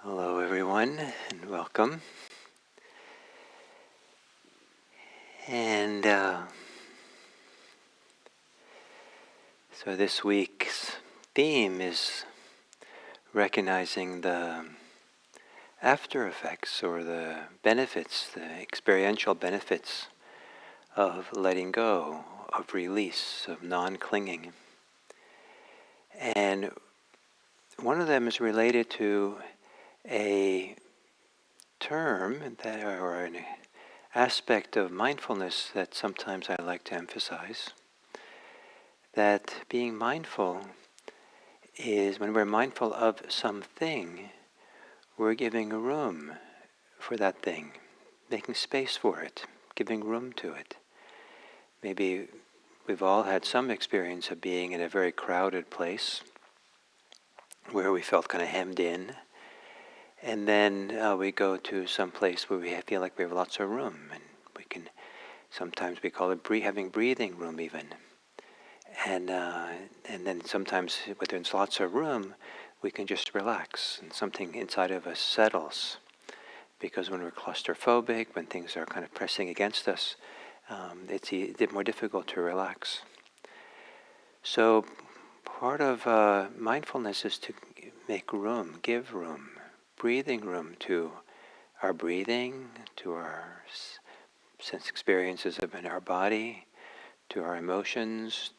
Hello everyone and welcome. And so this week's theme is recognizing the after effects or the benefits, the experiential benefits of letting go, of release, of non-clinging. And one of them is related to a term that, or an aspect of mindfulness that sometimes I like to emphasize, that being mindful is when we're mindful of something, we're giving room for that thing, making space for it, giving room to it. Maybe we've all had some experience of being in a very crowded place where we felt kind of hemmed in, and then we go to some place where we feel like we have lots of room, and sometimes we call it having breathing room even. And then sometimes when there's lots of room, we can just relax and something inside of us settles. Because when we're claustrophobic, when things are kind of pressing against us, it's more difficult to relax. So part of mindfulness is to make room, give room, breathing room to our breathing, to our sense experiences in our body, to our emotions,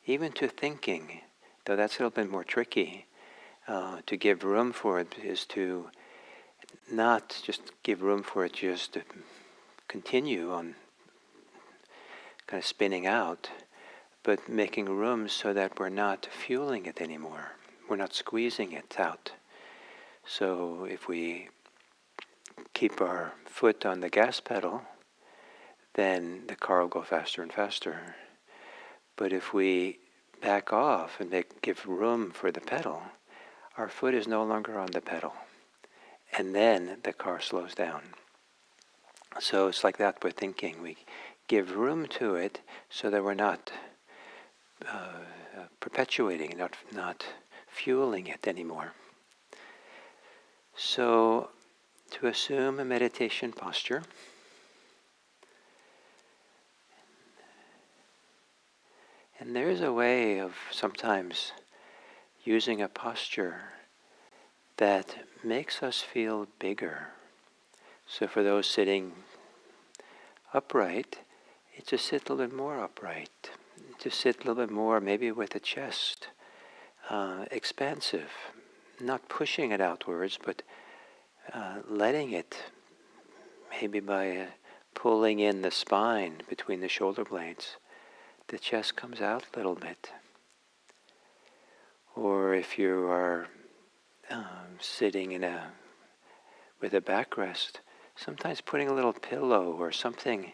even to thinking, though that's a little bit more tricky. To give room for it is to not just give room for it just to continue on kind of spinning out, but making room so that we're not fueling it anymore. We're not squeezing it out. So if we keep our foot on the gas pedal, then the car will go faster and faster. But if we back off and give room for the pedal, our foot is no longer on the pedal. And then the car slows down. So it's like that with thinking. We give room to it so that we're not perpetuating, not fueling it anymore. So to assume a meditation posture, and there's a way of sometimes using a posture that makes us feel bigger. So for those sitting upright, it's to sit a little bit more upright, to sit a little bit more maybe with the chest expansive, not pushing it outwards, but letting it, maybe by pulling in the spine between the shoulder blades, the chest comes out a little bit. Or if you are sitting with a backrest, sometimes putting a little pillow or something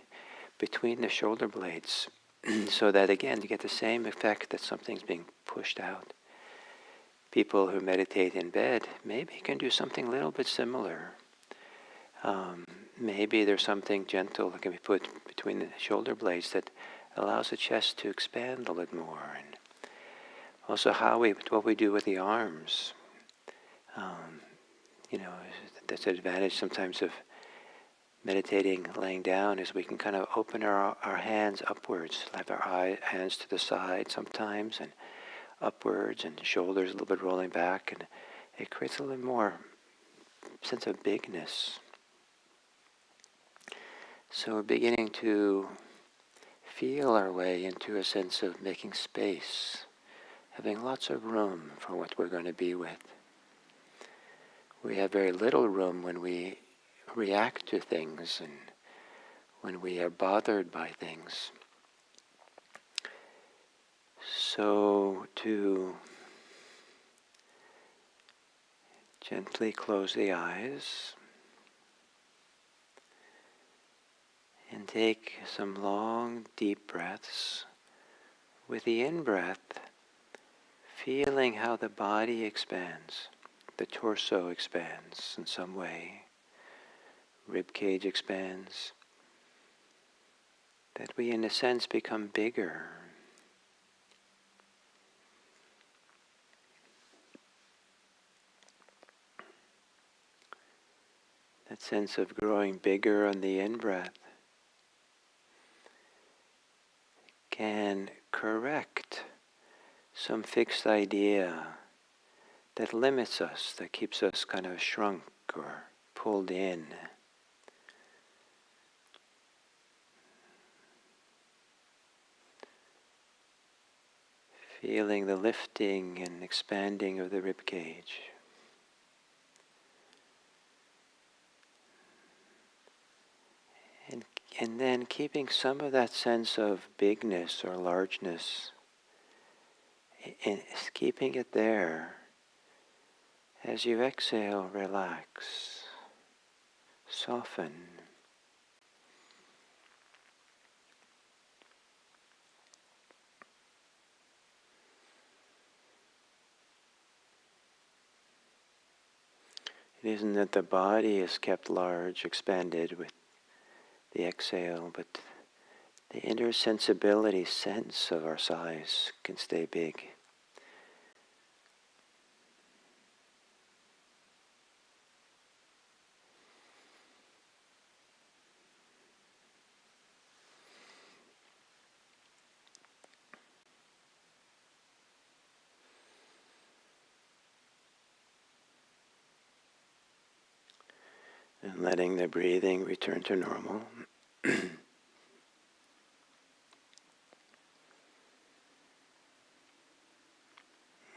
between the shoulder blades so that again you get the same effect that something's being pushed out. People who meditate in bed maybe can do something a little bit similar. Maybe there's something gentle that can be put between the shoulder blades that allows the chest to expand a little bit more. And also what we do with the arms. That's an advantage sometimes of meditating, laying down, is we can kind of open our hands upwards, have our hands to the side sometimes, and upwards, and the shoulders a little bit rolling back, and it creates a little more sense of bigness. So we're beginning to feel our way into a sense of making space, having lots of room for what we're going to be with. We have very little room when we react to things and when we are bothered by things. So to gently close the eyes and take some long, deep breaths. With the in-breath, feeling how the body expands. The torso expands in some way. Rib cage expands. That we, in a sense, become bigger. that sense of growing bigger on the in-breath, can correct some fixed idea that limits us, that keeps us kind of shrunk or pulled in. Feeling the lifting and expanding of the rib cage. And then keeping some of that sense of bigness or largeness, and keeping it there. As you exhale, relax, soften. It isn't that the body is kept large, expanded with the exhale, but the inner sensibility, sense of our size can stay big. And letting the breathing return to normal.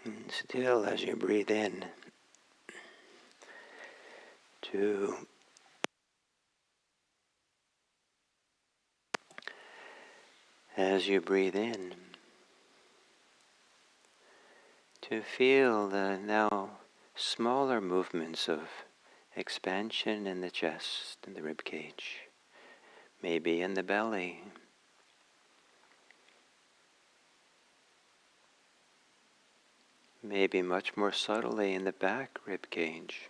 And still, as you breathe in, as you breathe in, to feel the now smaller movements of expansion in the chest and the rib cage, maybe in the belly, maybe much more subtly in the back rib cage.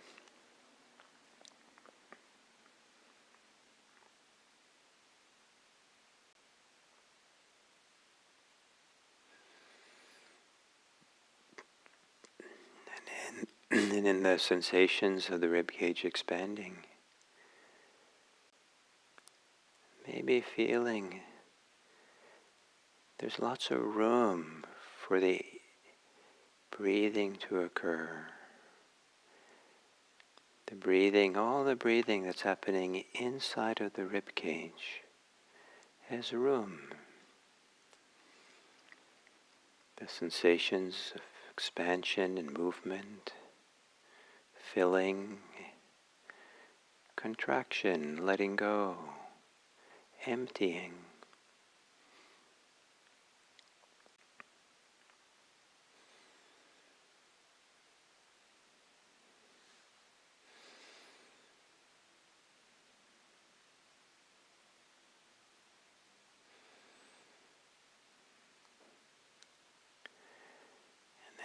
And in the sensations of the rib cage expanding, maybe feeling there's lots of room for the breathing to occur. The breathing, all the breathing that's happening inside of the rib cage has room. The sensations of expansion and movement, filling, contraction, letting go, emptying.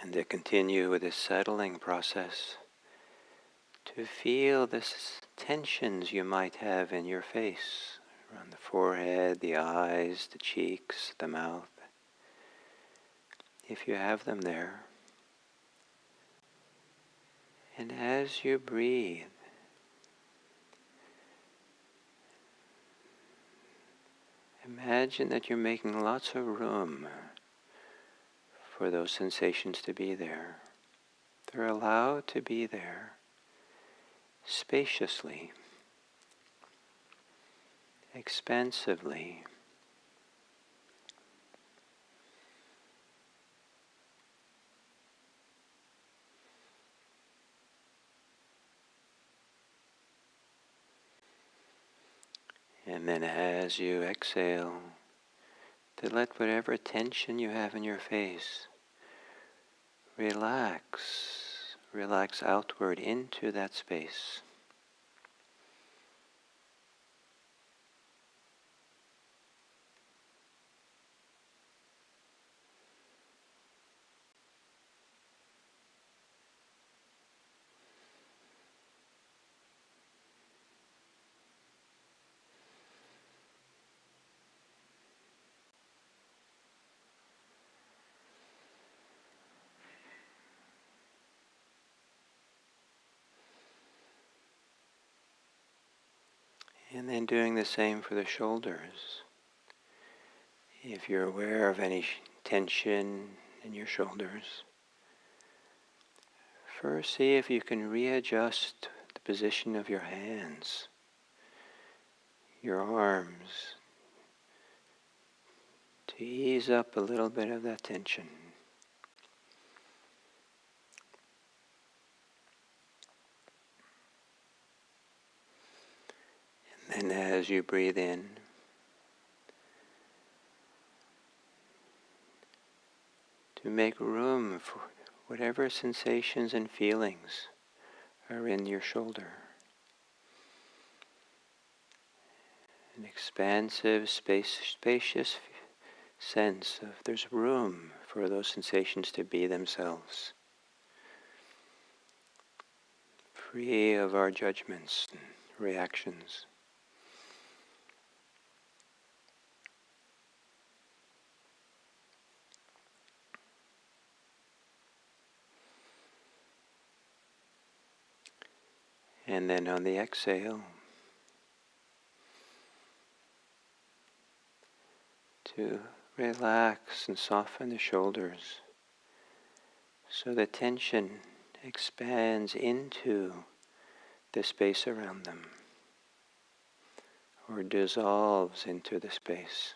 And to continue with this settling process, to feel the tensions you might have in your face, around the forehead, the eyes, the cheeks, the mouth, if you have them there. And as you breathe, imagine that you're making lots of room for those sensations to be there. They're allowed to be there spaciously, expansively. And then as you exhale, to let whatever tension you have in your face relax outward into that space. And then doing the same for the shoulders. If you're aware of any tension in your shoulders, first see if you can readjust the position of your hands, your arms, to ease up a little bit of that tension. And as you breathe in, to make room for whatever sensations and feelings are in your shoulder. An expansive, spacious sense of there's room for those sensations to be themselves, free of our judgments and reactions. And then on the exhale, to relax and soften the shoulders so the tension expands into the space around them or dissolves into the space.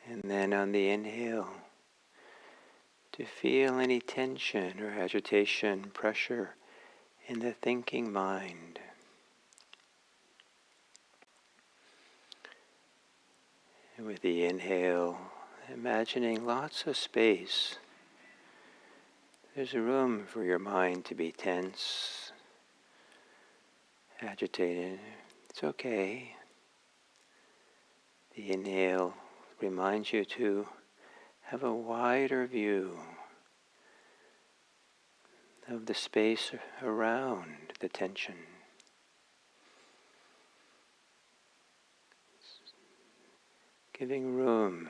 And then on the inhale, to feel any tension or agitation, pressure in the thinking mind. And with the inhale, imagining lots of space. There's room for your mind to be tense, agitated. It's okay. The inhale reminds you to have a wider view of the space around the tension. Giving room.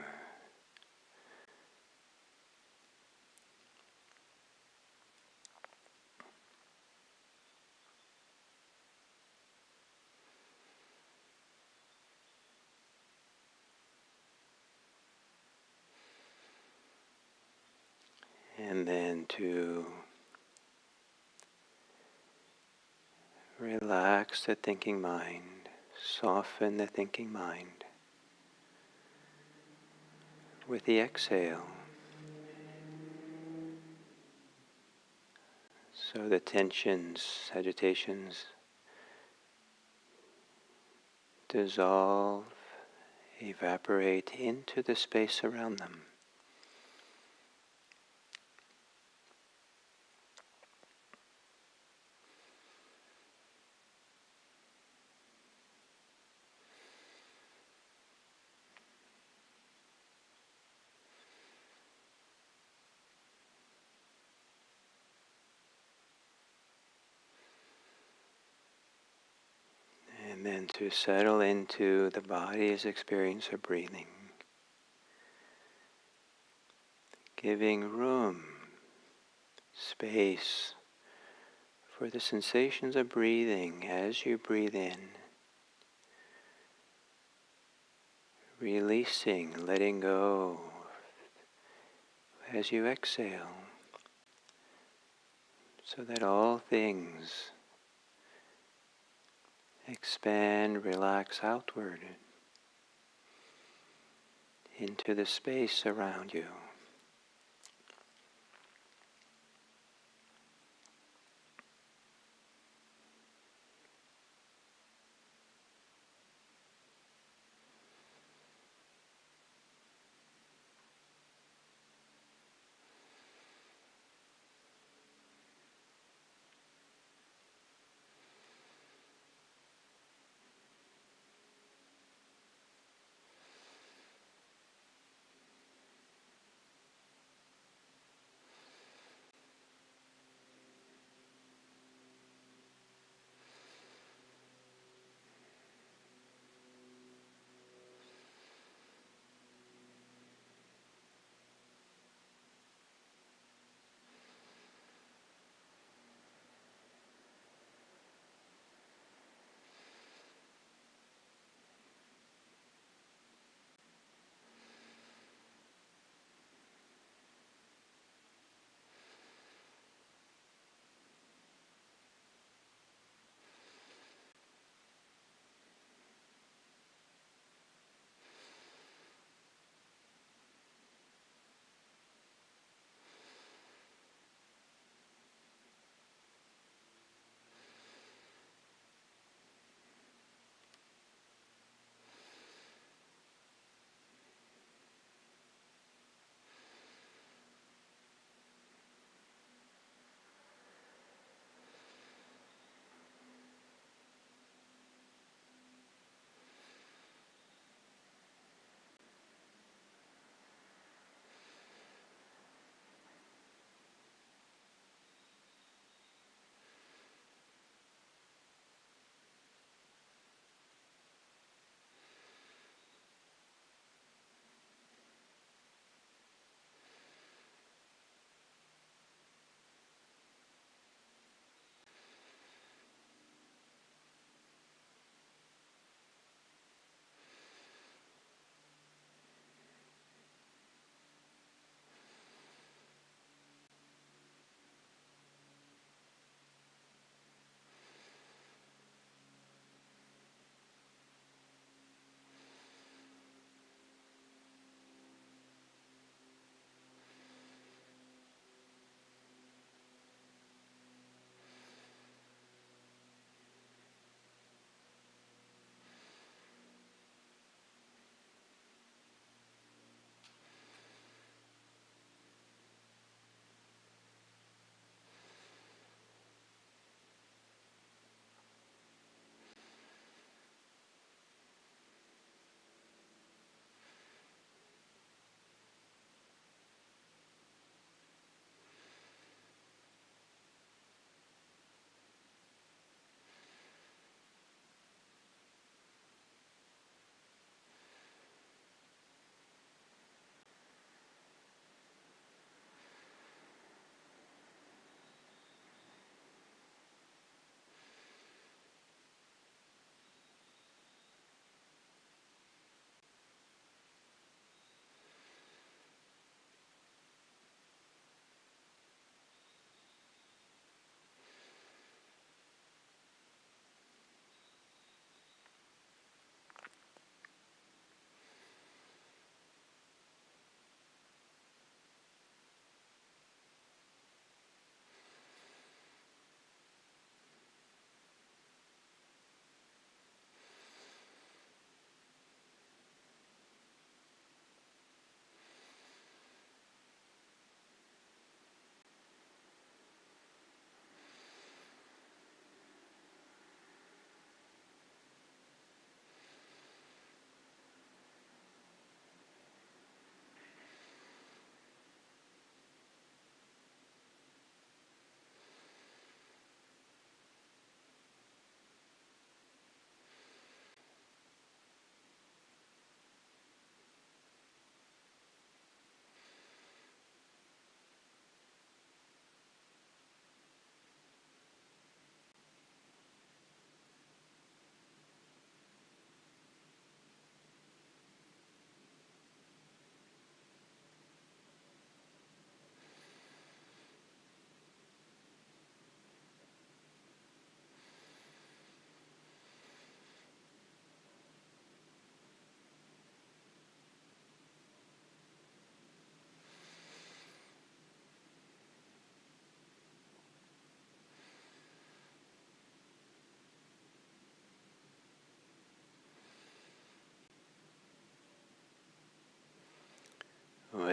And then to relax the thinking mind, soften the thinking mind with the exhale. So the tensions, agitations dissolve, evaporate into the space around them. And then to settle into the body's experience of breathing. Giving room, space for the sensations of breathing as you breathe in. Releasing, letting go as you exhale. So that all things expand, relax outward into the space around you.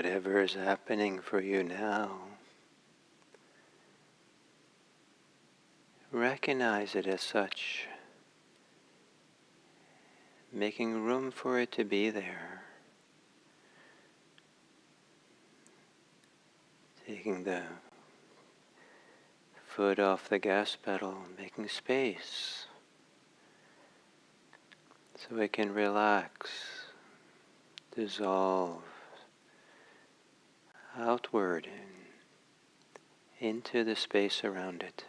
whatever is happening for you now, recognize it as such, making room for it to be there, taking the foot off the gas pedal, making space so it can relax, dissolve outward and into the space around it.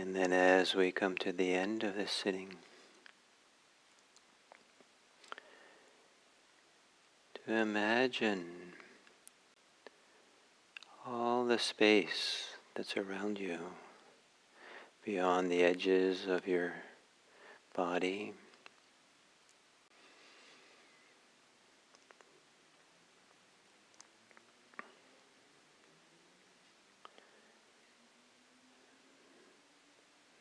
And then as we come to the end of this sitting, to imagine all the space that's around you, beyond the edges of your body.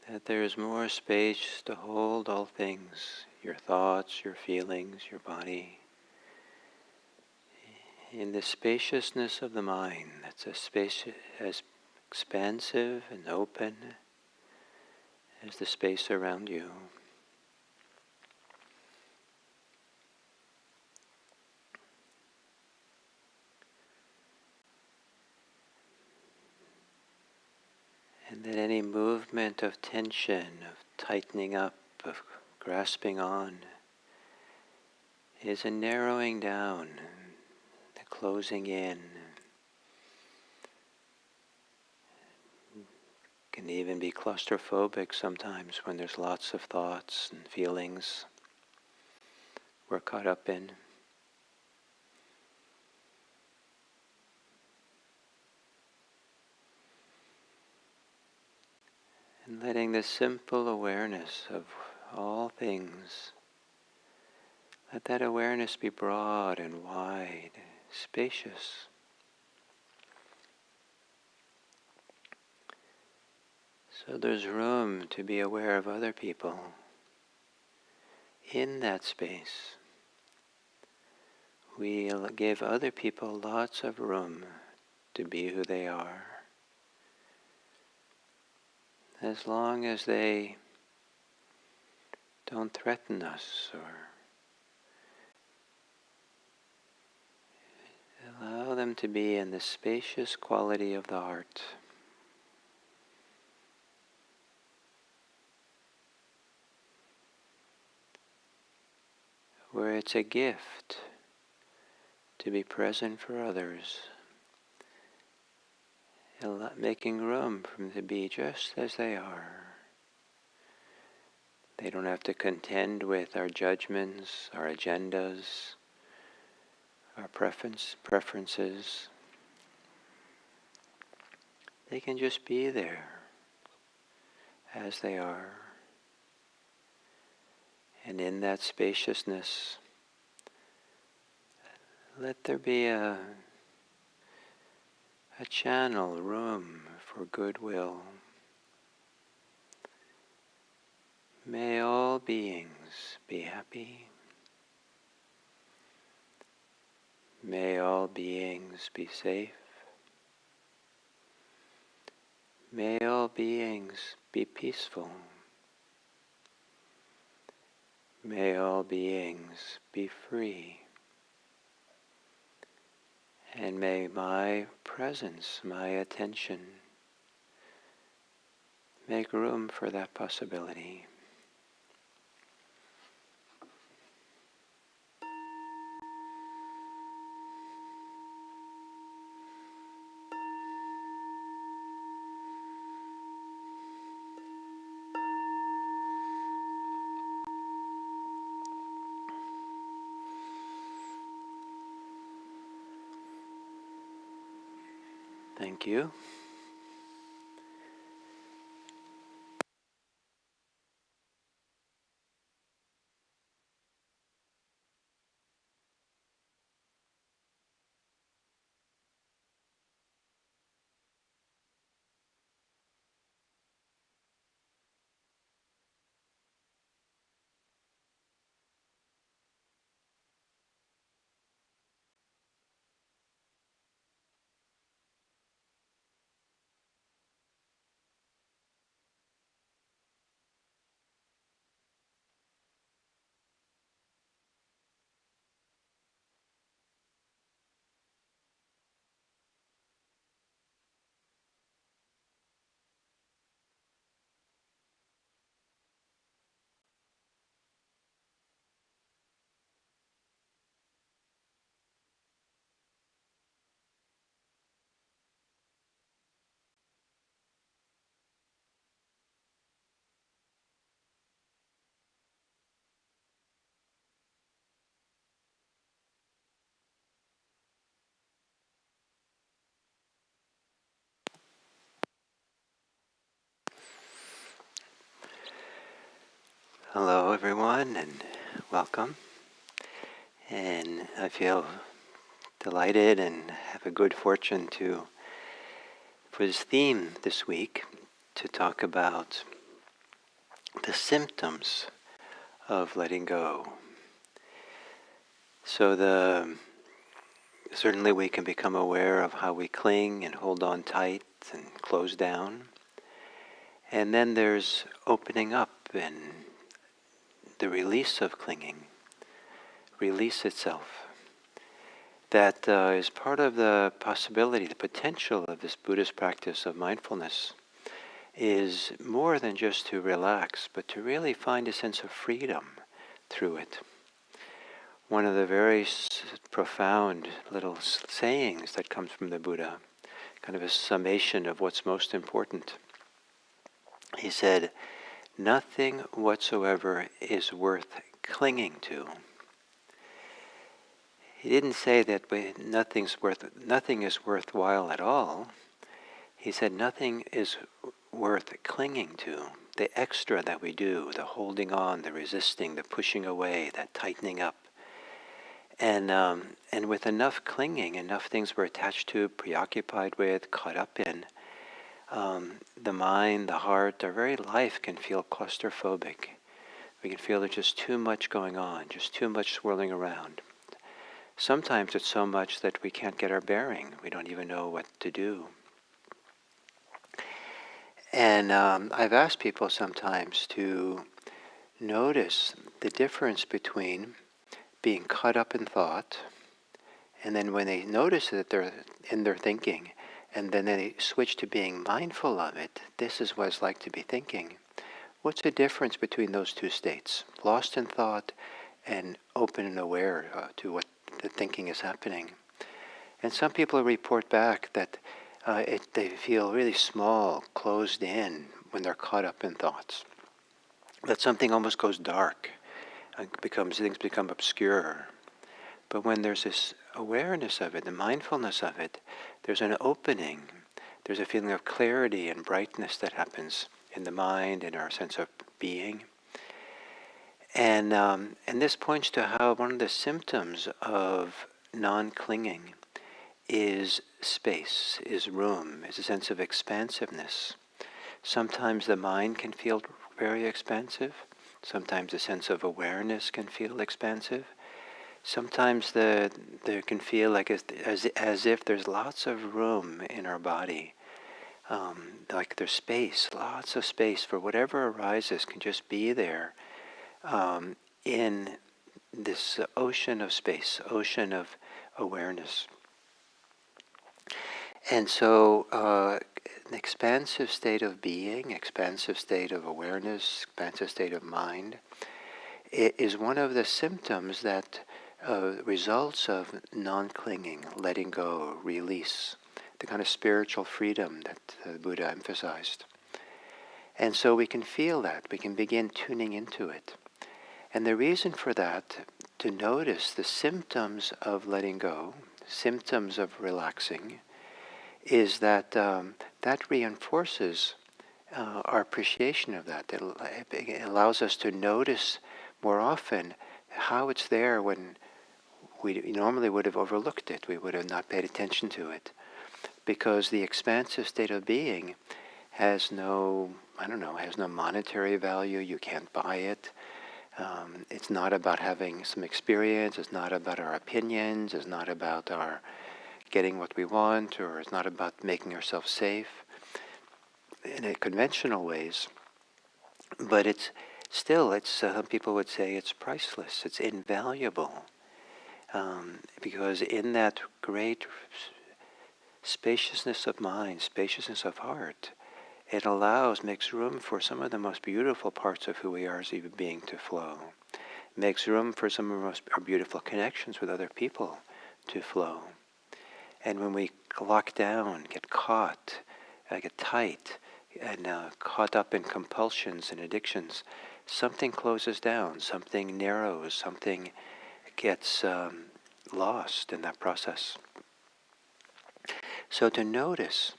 That there is more space to hold all things, your thoughts, your feelings, your body, in the spaciousness of the mind. That's a space as expansive and open as the space around you. And that any movement of tension, of tightening up, of grasping on, is a narrowing down, the closing in. Can even be claustrophobic sometimes when there's lots of thoughts and feelings we're caught up in. And letting this simple awareness of all things, let that awareness be broad and wide, spacious. So there's room to be aware of other people in that space. We'll give other people lots of room to be who they are, as long as they don't threaten us or allow them to be in the spacious quality of the heart, where it's a gift to be present for others, making room for them to be just as they are. They don't have to contend with our judgments, our agendas, our preferences. They can just be there as they are. And in that spaciousness, let there be a channel, room for goodwill. May all beings be happy. May all beings be safe. May all beings be peaceful. May all beings be free. And may my presence, my attention, make room for that possibility. Thank you. Hello, everyone, and welcome. And I feel delighted and have a good fortune for this theme this week, to talk about the symptoms of letting go. So certainly we can become aware of how we cling and hold on tight and close down. And then there's opening up and the release of clinging, release itself. That is part of the possibility, the potential of this Buddhist practice of mindfulness, is more than just to relax, but to really find a sense of freedom through it. One of the very profound little sayings that comes from the Buddha, kind of a summation of what's most important. He said, "Nothing whatsoever is worth clinging to." He didn't say that nothing is worthwhile at all. He said nothing is worth clinging to. The extra that we do, the holding on, the resisting, the pushing away, that tightening up. And with enough clinging, enough things we're attached to, preoccupied with, caught up in, the mind, the heart, our very life can feel claustrophobic. We can feel there's just too much going on, just too much swirling around. Sometimes it's so much that we can't get our bearing. We don't even know what to do. And I've asked people sometimes to notice the difference between being caught up in thought, and then when they notice that they're in their thinking, and then they switch to being mindful of it, this is what it's like to be thinking. What's the difference between those two states? Lost in thought and open and aware to what the thinking is happening. And some people report back that they feel really small, closed in when they're caught up in thoughts. That something almost goes dark, things become obscure. But when there's this awareness of it, the mindfulness of it, there's an opening. There's a feeling of clarity and brightness that happens in the mind, in our sense of being. And this points to how one of the symptoms of non-clinging is space, is room, is a sense of expansiveness. Sometimes the mind can feel very expansive. Sometimes a sense of awareness can feel expansive. Sometimes there can feel like as if there's lots of room in our body. Like there's space, lots of space for whatever arises can just be there. In this ocean of space, ocean of awareness. And so an expansive state of being, expansive state of awareness, expansive state of mind, is one of the symptoms that results of non-clinging, letting go, release, the kind of spiritual freedom that the Buddha emphasized. And so we can feel that, we can begin tuning into it. And the reason for that, to notice the symptoms of letting go, symptoms of relaxing, is that that reinforces our appreciation of that. It allows us to notice more often how it's there when we normally would have overlooked it. We would have not paid attention to it. Because the expansive state of being has no monetary value. You can't buy it. It's not about having some experience. It's not about our opinions. It's not about our getting what we want, or it's not about making ourselves safe in a conventional ways. But it's still, some people would say it's priceless. It's invaluable. Because in that great spaciousness of mind, spaciousness of heart, it makes room for some of the most beautiful parts of who we are as a being to flow. Makes room for some of our beautiful connections with other people to flow. And when we lock down, get caught, get tight, and caught up in compulsions and addictions, something closes down, something narrows, something gets lost in that process. So to notice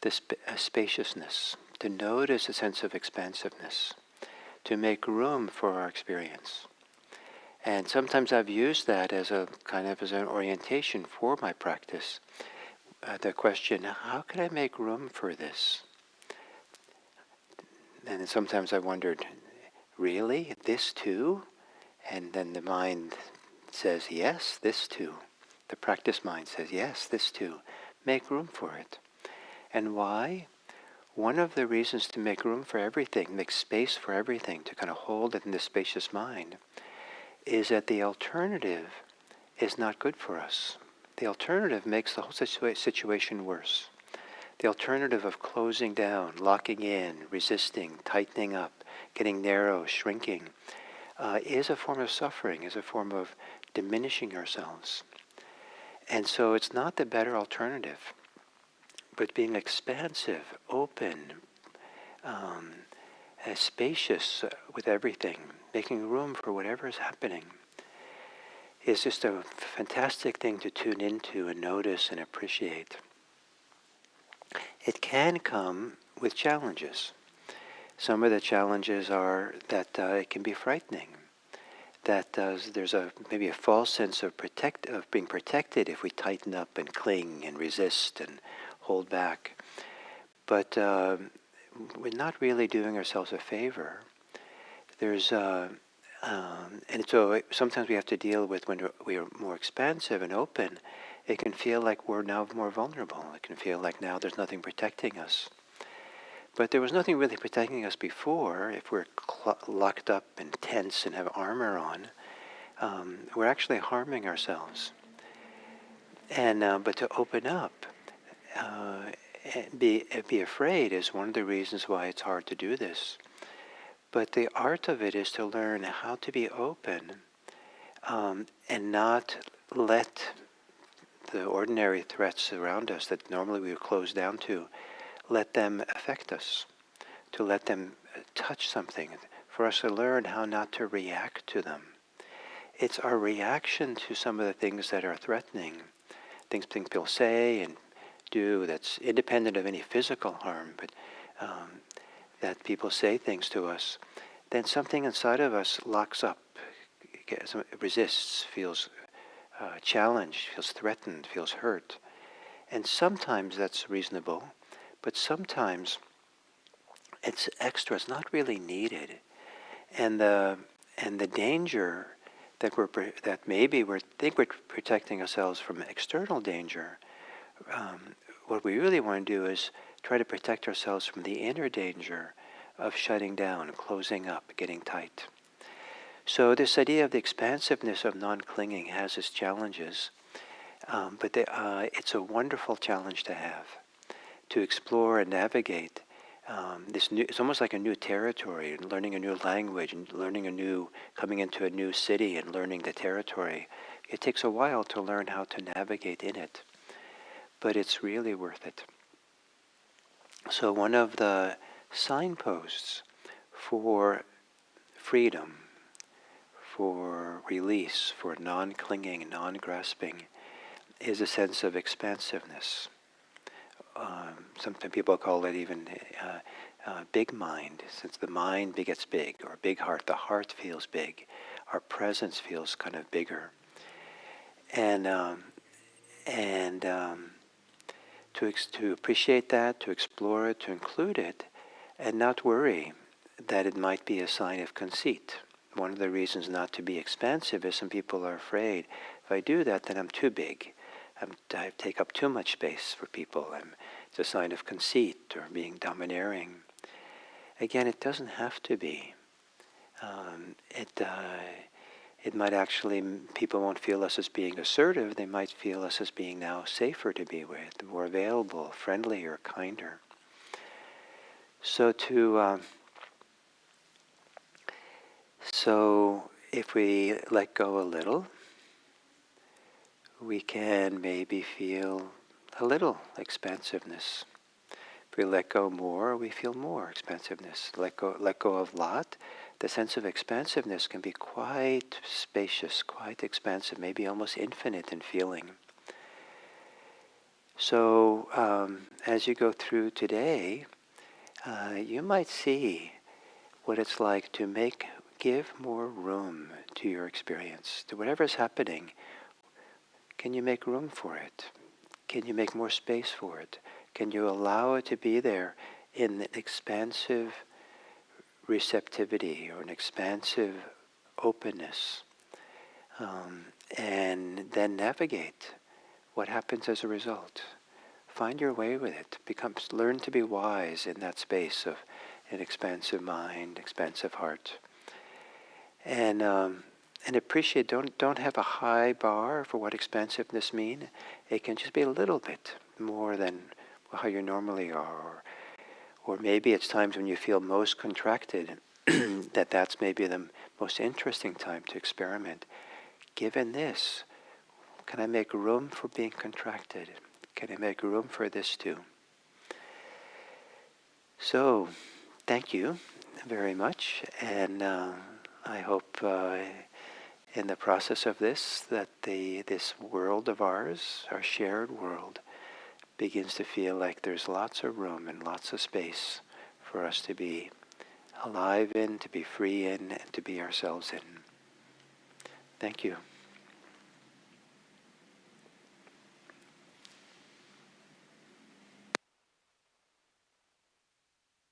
this spaciousness, to notice a sense of expansiveness, to make room for our experience. And sometimes I've used that as a kind of as an orientation for my practice. The question, how can I make room for this? And then sometimes I wondered, really? This too? And then the mind says, yes, this too. The practice mind says, yes, this too. Make room for it. And why? One of the reasons to make room for everything, make space for everything, to kind of hold it in the spacious mind, is that the alternative is not good for us. The alternative makes the whole situation worse. The alternative of closing down, locking in, resisting, tightening up, getting narrow, shrinking, is a form of suffering, is a form of diminishing ourselves. And so it's not the better alternative, but being expansive, open, spacious with everything, making room for whatever is happening, is just a fantastic thing to tune into and notice and appreciate. It can come with challenges. Some of the challenges are that it can be frightening, that there's maybe a false sense of being protected if we tighten up and cling and resist and hold back. But we're not really doing ourselves a favor. There's and so sometimes we have to deal with when we are more expansive and open. It can feel like we're now more vulnerable. It can feel like now there's nothing protecting us. But there was nothing really protecting us before. If we're locked up and tense and have armor on, we're actually harming ourselves. And but to open up and be afraid is one of the reasons why it's hard to do this. But the art of it is to learn how to be open and not let the ordinary threats around us that normally we would close down to, let them affect us, to let them touch something, for us to learn how not to react to them. It's our reaction to some of the things that are threatening, things people say and do that's independent of any physical harm, but that people say things to us, then something inside of us locks up, resists, feels challenged, feels threatened, feels hurt. And sometimes that's reasonable, but sometimes it's extra, it's not really needed. And the danger that maybe we think we're protecting ourselves from external danger, what we really want to do is try to protect ourselves from the inner danger of shutting down, closing up, getting tight. So this idea of the expansiveness of non-clinging has its challenges, but it's a wonderful challenge to have, to explore and navigate this new. It's almost like a new territory, and learning a new language, and coming into a new city and learning the territory. It takes a while to learn how to navigate in it, but it's really worth it. So one of the signposts for freedom, for release, for non-clinging, non-grasping, is a sense of expansiveness. Sometimes people call it even big mind, since the mind begets big, or big heart. The heart feels big. Our presence feels kind of bigger. And to appreciate that, to explore it, to include it, and not worry that it might be a sign of conceit. One of the reasons not to be expansive is some people are afraid, if I do that, then I'm too big. I take up too much space for people. It's a sign of conceit or being domineering. Again, it doesn't have to be. It might actually, people won't feel us as being assertive. They might feel us as being now safer to be with, more available, friendlier, kinder. So if we let go a little, we can maybe feel a little expansiveness. If we let go more, we feel more expansiveness. Let go of lot. The sense of expansiveness can be quite spacious, quite expansive, maybe almost infinite in feeling. So as you go through today, you might see what it's like to give more room to your experience, to whatever's happening. Can you make room for it? Can you make more space for it? Can you allow it to be there in an expansive receptivity or an expansive openness? And then navigate what happens as a result. Find your way with it. Learn to be wise in that space of an expansive mind, expansive heart. And appreciate, don't have a high bar for what expansiveness means. It can just be a little bit more than how you normally are. Or maybe it's times when you feel most contracted, that's maybe the most interesting time to experiment. Given this, can I make room for being contracted? Can I make room for this too? So, thank you very much, and I hope in the process of this that this world of ours, our shared world, begins to feel like there's lots of room and lots of space for us to be alive in, to be free in, and to be ourselves in. Thank you.